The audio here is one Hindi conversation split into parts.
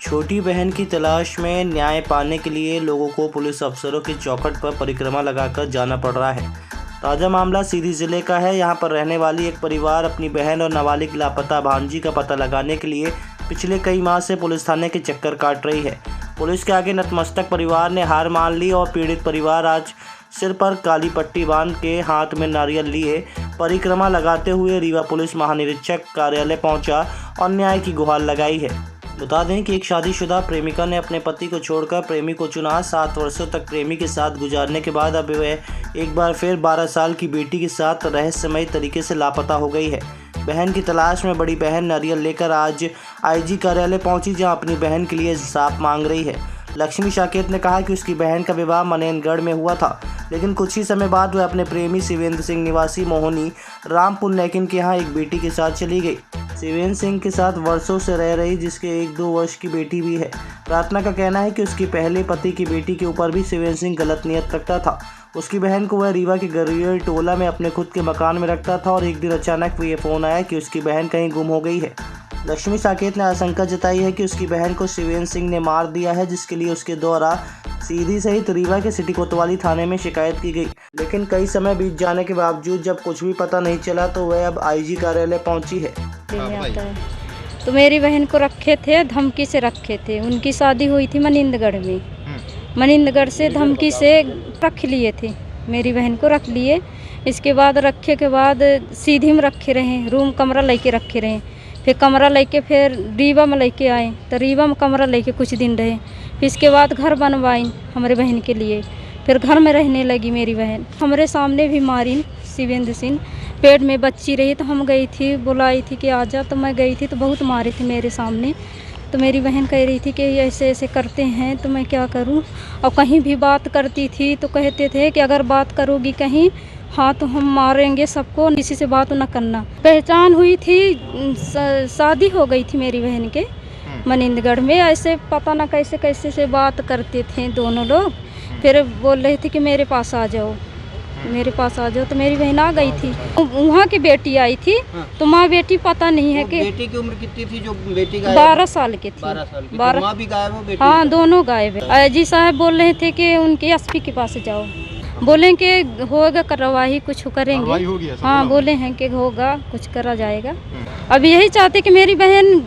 छोटी बहन की तलाश में न्याय पाने के लिए लोगों को पुलिस अफसरों की चौखट पर परिक्रमा लगाकर जाना पड़ रहा है। ताज़ा मामला सीधी जिले का है। यहां पर रहने वाली एक परिवार अपनी बहन और नाबालिग लापता भांजी का पता लगाने के लिए पिछले कई माह से पुलिस थाने के चक्कर काट रही है। पुलिस के आगे नतमस्तक परिवार ने हार मान ली और पीड़ित परिवार आज सिर पर काली पट्टी बांध के हाथ में नारियल लिए परिक्रमा लगाते हुए रीवा पुलिस महानिरीक्षक कार्यालय पहुंचा और न्याय की गुहार लगाई है। बता दें कि एक शादीशुदा प्रेमिका ने अपने पति को छोड़कर प्रेमी को चुना। 7 वर्षों तक प्रेमी के साथ गुजारने के बाद अब वह एक बार फिर 12 साल की बेटी के साथ रहस्यमयी तरीके से लापता हो गई है। बहन की तलाश में बड़ी बहन नारियल लेकर आज आईजी कार्यालय पहुंची, जहां अपनी बहन के लिए इंसाफ मांग रही है। लक्ष्मी साकेत ने कहा कि उसकी बहन का विवाह मनेनगढ़ में हुआ था, लेकिन कुछ ही समय बाद वह अपने प्रेमी शिवेंद्र सिंह निवासी मोहनी रामपुर नैकिन के यहाँ एक बेटी के साथ चली गई। शिवेंद्र सिंह के साथ वर्षों से रह रही, जिसके 1-2 वर्ष की बेटी भी है। प्रार्थना का कहना है कि उसके पहले पति की बेटी के ऊपर भी शिवेंद्र सिंह गलत नियत रखता था। उसकी बहन को वह रीवा के गरियर टोला में अपने खुद के मकान में रखता था और एक दिन अचानक ये फ़ोन आया कि उसकी बहन कहीं गुम हो गई है। लक्ष्मी साकेत ने आशंका जताई है कि उसकी बहन को शिवेंद्र सिंह ने मार दिया है, जिसके लिए उसके द्वारा सीधी सहित रीवा के सिटी कोतवाली थाने में शिकायत की गई। लेकिन कई समय बीत जाने के बावजूद जब कुछ भी पता नहीं चला तो वह अब आईजी कार्यालय पहुंची है। तो मेरी बहन को रखे थे, धमकी से रखे थे। उनकी शादी हुई थी मनिंदगढ़ में। मनिंदगढ़ से धमकी से रख लिए थे, मेरी बहन को रख लिए। इसके बाद रखे के बाद सीधी में रखे रहे, रूम कमरा लेके रखे रहे। फिर कमरा लेके फिर रीवा में लेके आए, तो रीवा में कमरा लेके कुछ दिन रहे। फिर इसके बाद घर बनवाई हमारे बहन के लिए। फिर घर में रहने लगी मेरी बहन। हमारे सामने भी मारी शिवेंद्र सिंह। पेट में बच्ची रही तो हम गई थी, बुलाई थी कि आजा, तो मैं गई थी तो बहुत मारी थी मेरे सामने। तो मेरी बहन कह रही थी कि ऐसे ऐसे करते हैं, तो मैं क्या करूं। और कहीं भी बात करती थी तो कहते थे कि अगर बात करोगी कहीं, हाँ तो हम मारेंगे सबको, किसी से बात न करना। पहचान हुई थी, शादी हो गई थी मेरी बहन के मनिंदगढ़ में। ऐसे पता न कैसे कैसे से बात करते थे दोनों लोग। फिर बोल रहे थे कि मेरे पास आ जाओ, मेरे पास आ जाओ। तो मेरी बहन आ गई थी। वहाँ की बेटी आई थी। तो माँ बेटी पता नहीं है कि बेटी की उम्र कितनी थी जो बेटी गायब? 12 साल की थी। 12 साल की। 12 माँ भी गायब हो, बेटी? हाँ, दोनों गायब है। आईजी साहब बोल रहे थे कि उनके एसपी के पास जाओ, बोले कि होगा कार्रवाई, कुछ करेंगे। हाँ, बोले हैं कि होगा, कुछ करा जाएगा। अब यही चाहते कि मेरी बहन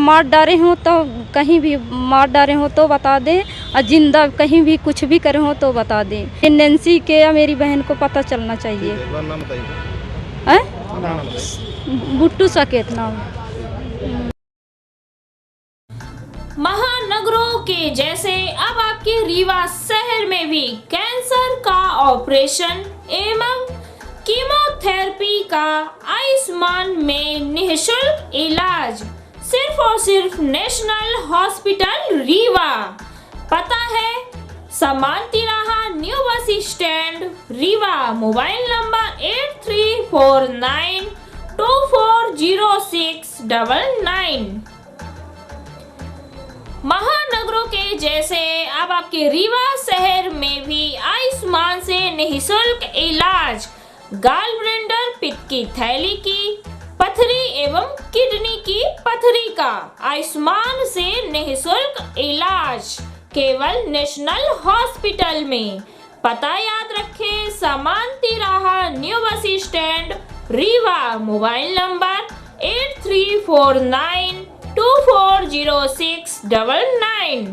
मार डाले हो तो कहीं भी मार डाले हो तो बता दें, और जिंदा कहीं भी कुछ भी करे हो तो बता दें। नैन्सी के या मेरी बहन को पता चलना चाहिए। बुट्टू साकेत नाम। महानगरों के जैसे अब आपके रीवा शहर में भी कैंसर का ऑपरेशन एवं कीमोथेरेपी का आयुष्मान में निःशुल्क इलाज सिर्फ और सिर्फ नेशनल हॉस्पिटल रीवा। पता है समान तिराहा new bus stand Rewa. Mobile number 8349240699। महानगरों के जैसे अब आपके रीवा शहर में भी आयुष्मान से निःशुल्क इलाज गालब्लेडर, पित्त की थैली की पथरी एवं किडनी की पथरी का आयुष्मान से निःशुल्क इलाज केवल नेशनल हॉस्पिटल में। पता याद रखें, समान तिराहा new bus stand Rewa. Mobile number 8349240699।